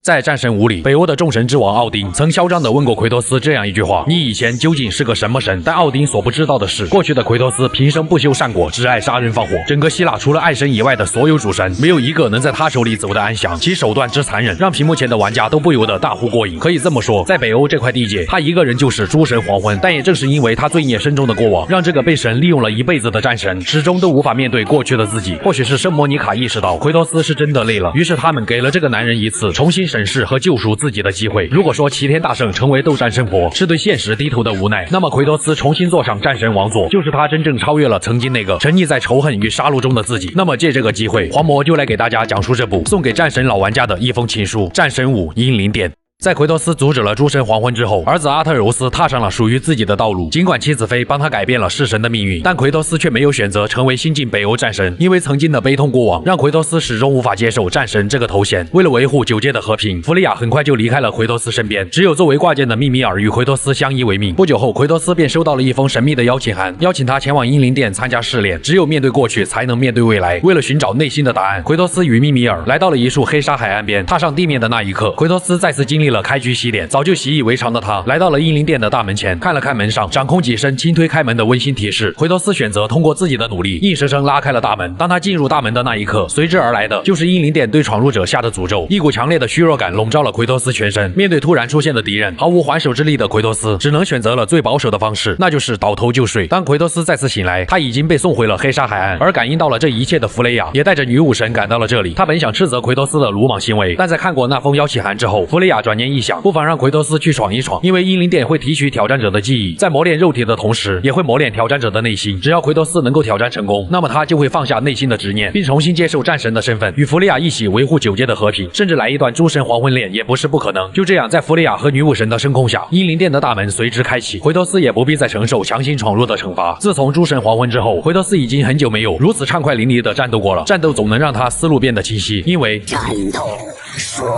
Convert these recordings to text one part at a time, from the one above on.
在战神5里，北欧的众神之王奥丁曾嚣张地问过奎托斯这样一句话：你以前究竟是个什么神？但奥丁所不知道的是，过去的奎托斯平生不修善果，只爱杀人放火。整个希腊除了爱神以外的所有主神，没有一个能在他手里走得安详。其手段之残忍，让屏幕前的玩家都不由得大呼过瘾。可以这么说，在北欧这块地界，他一个人就是诸神黄昏。但也正是因为他罪孽深重的过往，让这个被神利用了一辈子的战神，始终都无法面对过去的自己。或许是圣莫妮卡意识到奎托斯是真的累了，于是他们给了这个男人一次重新审视和救赎自己的机会。如果说齐天大圣成为斗战胜佛是对现实低头的无奈，那么奎托斯重新坐上战神王座，就是他真正超越了曾经那个沉溺在仇恨与杀戮中的自己。那么借这个机会，黄魔就来给大家讲述这部送给战神老玩家的一封情书《战神5：英灵殿》。在奎托斯阻止了诸神黄昏之后，儿子阿特柔斯踏上了属于自己的道路。尽管妻子妃帮他改变了弑神的命运，但奎托斯却没有选择成为新晋北欧战神，因为曾经的悲痛过往让奎托斯始终无法接受战神这个头衔。为了维护9界的和平，弗利亚很快就离开了奎托斯身边，只有作为挂件的密米尔与奎托斯相依为命。不久后，奎托斯便收到了一封神秘的邀请函，邀请他前往英灵殿参加试炼。只有面对过去，才能面对未来。为了寻找内心的答案，奎托斯与密米尔来到了一处黑沙海岸边。踏上地面的那一刻，奎托斯再次经历了开局洗脸。早就习以为常的他来到了英灵殿的大门前，看了看门上掌控己身轻推开门的温馨提示。奎托斯选择通过自己的努力，硬生生拉开了大门。当他进入大门的那一刻，随之而来的就是英灵殿对闯入者下的诅咒。一股强烈的虚弱感笼罩了奎托斯全身。面对突然出现的敌人，毫无还手之力的奎托斯只能选择了最保守的方式，那就是倒头就睡。当奎托斯再次醒来，他已经被送回了黑沙海岸。而感应到了这一切的弗雷亚也带着女武神赶到了这里。他本想斥责奎托斯的鲁莽行为，但在看过那封邀请函之后，弗雷亚转念一想，不妨让奎托斯去闯一闯，因为英灵殿会提取挑战者的记忆，在磨练肉体的同时，也会磨练挑战者的内心。只要奎托斯能够挑战成功，那么他就会放下内心的执念，并重新接受战神的身份，与弗利亚一起维护9界的和平，甚至来一段诸神黄昏恋也不是不可能。就这样，在弗利亚和女武神的声控下，英灵殿的大门随之开启，奎托斯也不必再承受强行闯入的惩罚。自从诸神黄昏之后，奎托斯已经很久没有如此畅快淋漓的战斗过了。战斗总能让他思路变得清晰，因为战斗爽。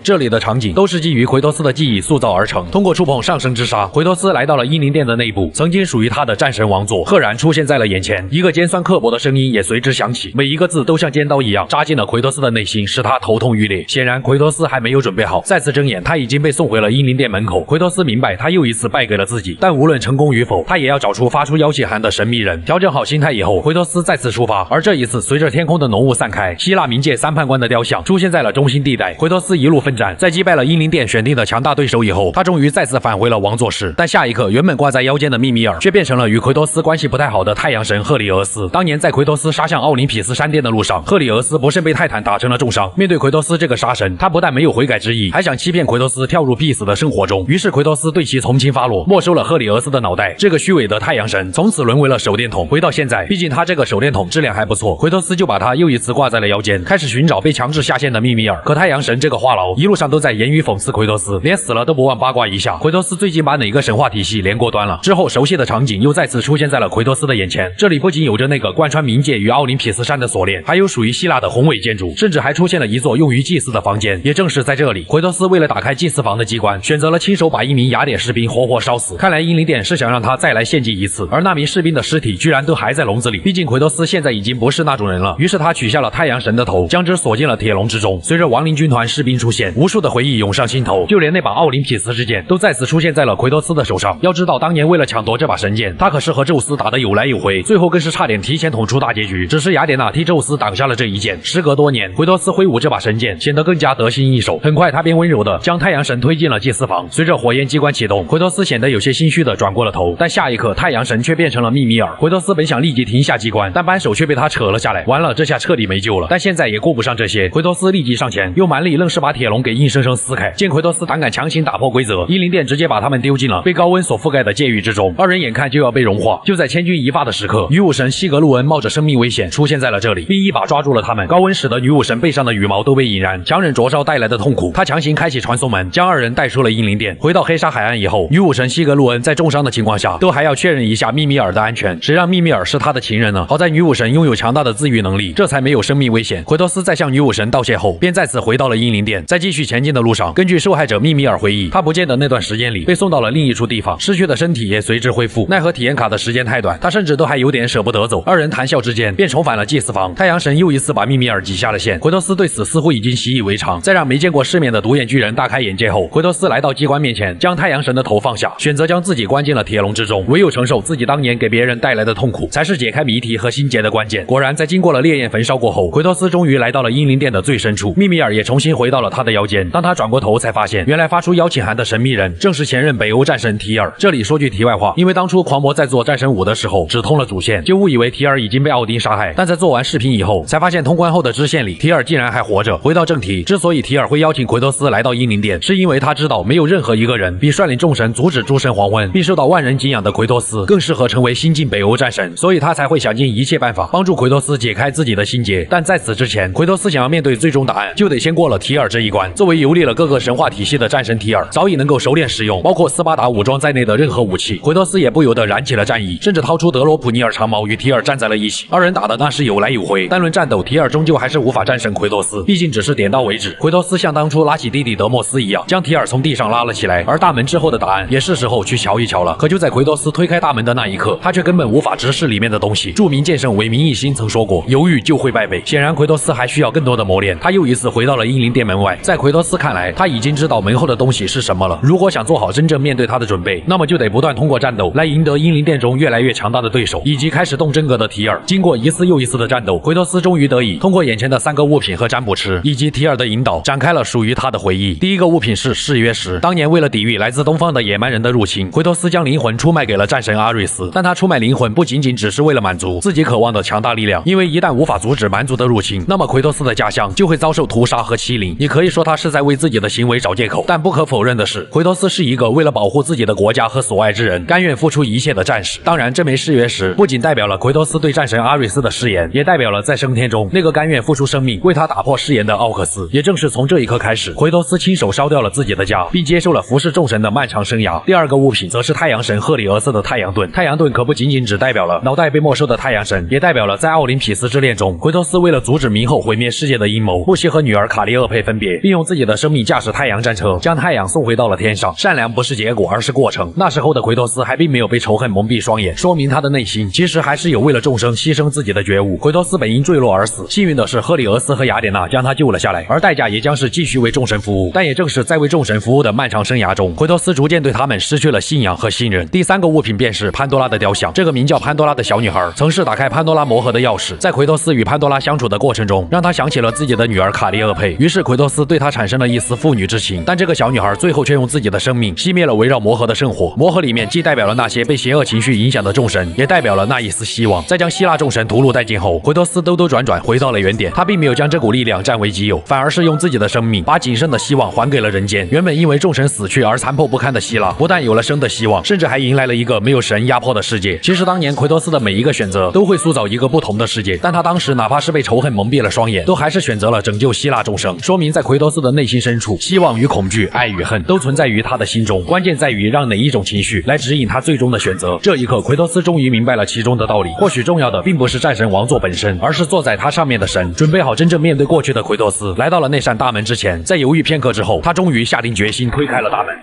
这里的场景都是基于奎托斯的记忆塑造而成。通过触碰上升之沙，奎托斯来到了英灵殿的内部，曾经属于他的战神王座赫然出现在了眼前。一个尖酸刻薄的声音也随之响起，每一个字都像尖刀一样扎进了奎托斯的内心，使他头痛欲裂。显然奎托斯还没有准备好，再次睁眼，他已经被送回了英灵殿门口。奎托斯明白他又一次败给了自己，但无论成功与否，他也要找出发出邀请函的神秘人。调整好心态以后，奎托斯再次出发。而这一次，随着天空的浓雾散开，希腊冥界3判官的雕像出现在了中心地带。奎托斯一路奋战，在击败了英灵殿选定的强大对手以后，他终于再次返回了王座室。但下一刻，原本挂在腰间的密米尔却变成了与奎托斯关系不太好的太阳神赫里俄斯。当年在奎托斯杀向奥林匹斯山巅的路上，赫里俄斯不慎被泰坦打成了重伤。面对奎托斯这个杀神，他不但没有悔改之意，还想欺骗奎托斯跳入必死的生活中。于是奎托斯对其从轻发落，没收了赫里俄斯的脑袋。这个虚伪的太阳神从此沦为了手电筒。回到现在，毕竟他这个手电筒质量还不错，奎托斯就把他又一次挂在了腰间，开始寻找被强制下线的密米尔。可太阳神这个话痨一路上都在言语讽刺奎托斯，连死了都不忘八卦一下奎托斯最近把哪个神话体系连过端了。之后熟悉的场景又再次出现在了奎托斯的眼前，这里不仅有着那个贯穿冥界与奥林匹斯山的锁链，还有属于希腊的宏伟建筑，甚至还出现了一座用于祭祀的房间。也正是在这里，奎托斯为了打开祭祀房的机关，选择了亲手把一名雅典士兵活活烧死。看来英灵殿是想让他再来献祭一次，而那名士兵的尸体居然都还在笼子里。毕竟奎托斯现在已经不是那种人了，于是他取下了太阳神的头，将之锁进了铁笼之中。随着亡灵军团士兵出现，无数的回忆涌上心头，就连那把奥林匹斯之剑都再次出现在了奎托斯的手上。要知道当年为了抢夺这把神剑，他可是和宙斯打得有来有回，最后更是差点提前捅出大结局。只是雅典娜替宙斯挡下了这一剑。时隔多年，奎托斯挥舞这把神剑显得更加得心应手。很快他便温柔地将太阳神推进了祭祀房。随着火焰机关启动，奎托斯显得有些心虚地转过了头，但下一刻太阳神却变成了密米尔。奎托斯本想立即停下机关，但扳手却被他扯了下来。完了，这下彻底没救了。但现在也顾不上这些，奎托斯立即上前，用蛮力愣是把铁笼给硬生生撕开。见奎托斯胆敢强行打破规则，英灵殿直接把他们丢进了被高温所覆盖的界域之中。二人眼看就要被融化，就在千钧一发的时刻，女武神西格路恩冒着生命危险出现在了这里，并一把抓住了他们。高温使得女武神背上的羽毛都被引燃，强忍灼烧带来的痛苦，她强行开启传送门，将二人带出了英灵殿。回到黑沙海岸以后，女武神西格路恩在重伤的情况下，都还要确认一下密米尔的安全。谁让密米尔是她的情人呢？好在女武神拥有强大的自愈能力，这才没有生命危险。奎托斯在向女武神道谢后，便再次回到了英灵殿。在继续前进的路路上，根据受害者密米尔回忆，他不见的那段时间里被送到了另一处地方，失去的身体也随之恢复。奈何体验卡的时间太短，他甚至都还有点舍不得走。二人谈笑之间，便重返了祭祀房。太阳神又一次把密米尔挤下了线。奎托斯对此似乎已经习以为常。在让没见过世面的独眼巨人大开眼界后，奎托斯来到机关面前，将太阳神的头放下，选择将自己关进了铁笼之中。唯有承受自己当年给别人带来的痛苦，才是解开谜题和心结的关键。果然，在经过了烈焰焚烧过后，奎托斯终于来到了英灵殿的最深处。密米尔也重新回到了他的腰间。当他转过头，才发现原来发出邀请函的神秘人正是前任北欧战神提尔。这里说句题外话，因为当初狂魔在做战神5的时候只通了主线，就误以为提尔已经被奥丁杀害。但在做完视频以后，才发现通关后的支线里，提尔竟然还活着。回到正题，之所以提尔会邀请奎托斯来到英灵殿，是因为他知道没有任何一个人比率领众神阻止诸神黄昏并受到万人敬仰的奎托斯更适合成为新晋北欧战神，所以他才会想尽一切办法帮助奎托斯解开自己的心结。但在此之前，奎托斯想要面对最终答案，就得先过了提尔这一关。作为游历了各个神话体系的战神提尔，早已能够熟练使用包括斯巴达武装在内的任何武器。奎托斯也不由得燃起了战意，甚至掏出德罗普尼尔长矛与提尔站在了一起。二人打的那是有来有回，但论战斗，提尔终究还是无法战胜奎托斯，毕竟只是点到为止。奎托斯像当初拉起弟弟德莫斯一样，将提尔从地上拉了起来。而大门之后的答案，也是时候去瞧一瞧了。可就在奎托斯推开大门的那一刻，他却根本无法直视里面的东西。著名剑圣韦明一心曾说过，犹豫就会败北。显然奎托斯还需要更多的磨练。他又一次回到了英灵殿门外，在奎托斯看来，他已经知道门后的东西是什么了。如果想做好真正面对他的准备，那么就得不断通过战斗来赢得英灵殿中越来越强大的对手，以及开始动真格的提尔。经过一次又一次的战斗，奎托斯终于得以通过眼前的3个物品和占卜池以及提尔的引导，展开了属于他的回忆。第一个物品是誓约石。当年为了抵御来自东方的野蛮人的入侵，奎托斯将灵魂出卖给了战神阿瑞斯。但他出卖灵魂不仅仅只是为了满足自己渴望的强大力量，因为一旦无法阻止蛮族的入侵，那么奎托斯的家乡就会遭受屠杀和欺凌。你可以说他是在为自己的行为找借口，但不可否认的是，奎托斯是一个为了保护自己的国家和所爱之人，甘愿付出一切的战士。当然，这枚誓约石不仅代表了奎托斯对战神阿瑞斯的誓言，也代表了在升天中那个甘愿付出生命为他打破誓言的奥克斯。也正是从这一刻开始，奎托斯亲手烧掉了自己的家，并接受了服侍众神的漫长生涯。第二个物品则是太阳神赫里俄斯的太阳盾。太阳盾可不仅仅只代表了脑袋被没收的太阳神，也代表了在奥林匹斯之恋中，奎托斯为了阻止冥后毁灭世界的阴谋，不惜和女儿卡利厄佩分别，并用自己的生命驾驶太阳战车，将太阳送回到了天上。善良不是结果，而是过程。那时候的奎托斯还并没有被仇恨蒙蔽双眼，说明他的内心其实还是有为了众生牺牲自己的觉悟。奎托斯本应坠落而死，幸运的是赫里俄斯和雅典娜将他救了下来，而代价也将是继续为众神服务。但也正是在为众神服务的漫长生涯中，奎托斯逐渐对他们失去了信仰和信任。第三个物品便是潘多拉的雕像。这个名叫潘多拉的小女孩曾是打开潘多拉魔盒的钥匙，在奎托斯与潘多拉相处的过程中，让他想起了自己的女儿卡利厄佩，于是奎托斯对她产生了一丝父女之情。但这个小女孩最后却用自己的生命熄灭了围绕魔盒的圣火。魔盒里面既代表了那些被邪恶情绪影响的众神，也代表了那一丝希望。在将希腊众神屠戮殆尽后，奎托斯兜兜转转回到了原点。他并没有将这股力量占为己有，反而是用自己的生命把仅剩的希望还给了人间。原本因为众神死去而残破不堪的希腊，不但有了生的希望，甚至还迎来了一个没有神压迫的世界。其实当年奎托斯的每一个选择都会塑造一个不同的世界，但他当时哪怕是被仇恨蒙蔽了双眼，都还是选择了拯救希腊众生。说明在奎托斯的内心深处，希望与恐惧、爱与恨都存在于他的心中，关键在于让哪一种情绪来指引他最终的选择。这一刻，奎托斯终于明白了其中的道理。或许重要的并不是战神王座本身，而是坐在他上面的神。准备好真正面对过去的奎托斯来到了那扇大门之前，在犹豫片刻之后，他终于下定决心推开了大门。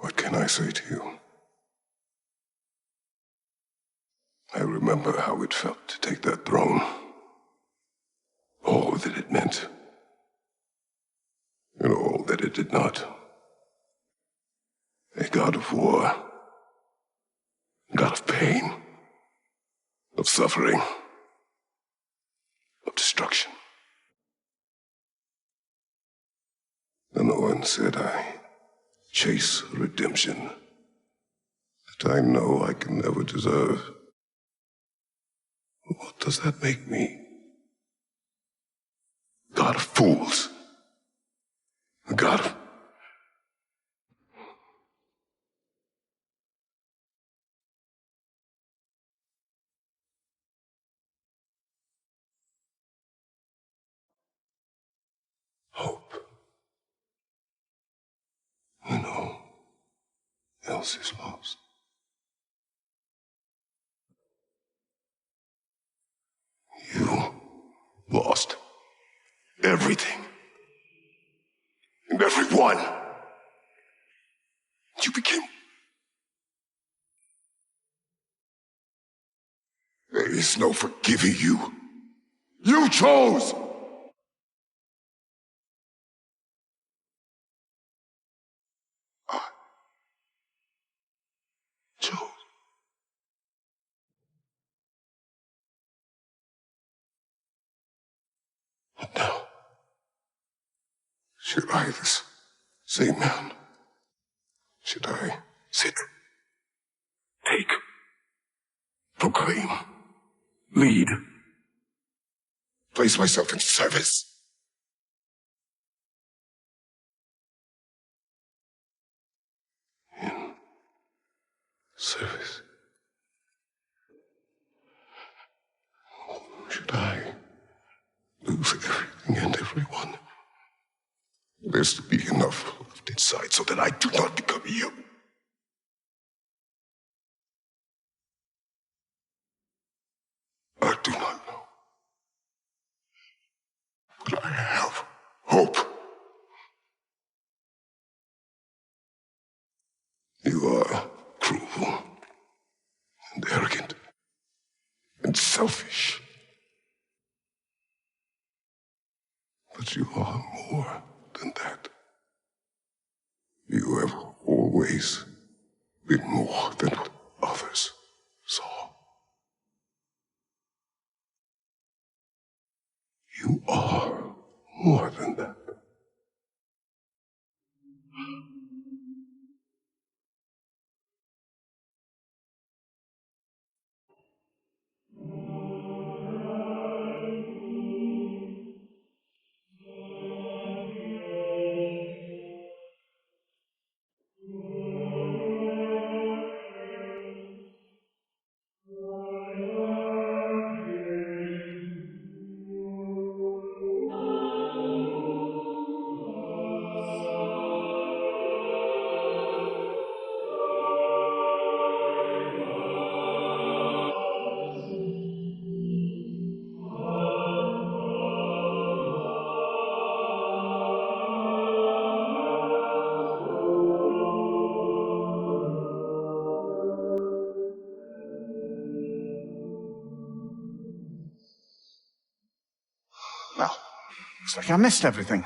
What can I say to you? I remember how it felt to take that throne. All that it meant. And all that it did not. A god of war. A god of pain. Of suffering. Of destruction. And the one said I chase redemption that I know I can never deserve. What does that make me? God of fools. A god of... hope. You know, else is lost. lost everything and everyone. You became... There is no forgiving you. You chose! I chose. And now, should I, this same man, should I sit, take, proclaim, lead, place myself in service? In service? Should I lose everything and everyone? There's to be enough left inside so that I do not become you. I do not know. But I have hope. You are cruel and arrogant and selfish. But you are more than that. You have always been more than what others saw. You are more than that. Well, looks like I missed everything.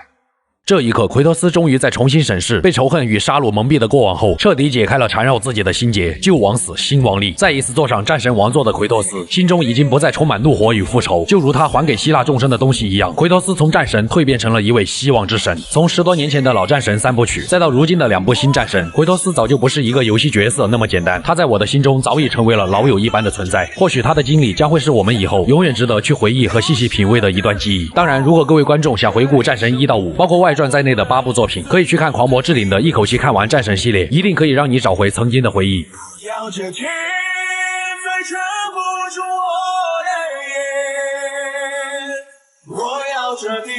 这一刻，奎托斯终于在重新审视被仇恨与杀戮蒙蔽的过往后，彻底解开了缠绕自己的心结。旧王死，新王立，再一次坐上战神王座的奎托斯，心中已经不再充满怒火与复仇。就如他还给希腊众生的东西一样，奎托斯从战神蜕变成了一位希望之神。从10多年前的老战神3部曲，再到如今的2部新战神，奎托斯早就不是一个游戏角色那么简单。他在我的心中早已成为了老友一般的存在。或许他的经历将会是我们以后永远值得去回忆和细细品味的一段记忆。当然，如果各位观众想回顾战神1到5，包括外传在内的8部作品，可以去看狂魔置顶的一口气看完战神系列，一定可以让你找回曾经的回忆。要这天再遮不住我的眼，我要这地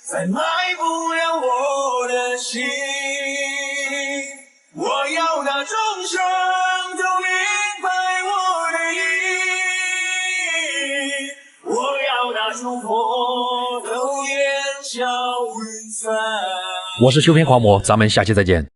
再埋不了我的心，我要那众生都明白我的意，我要那诸佛都烟消云散。我是修片狂魔，咱们下期再见。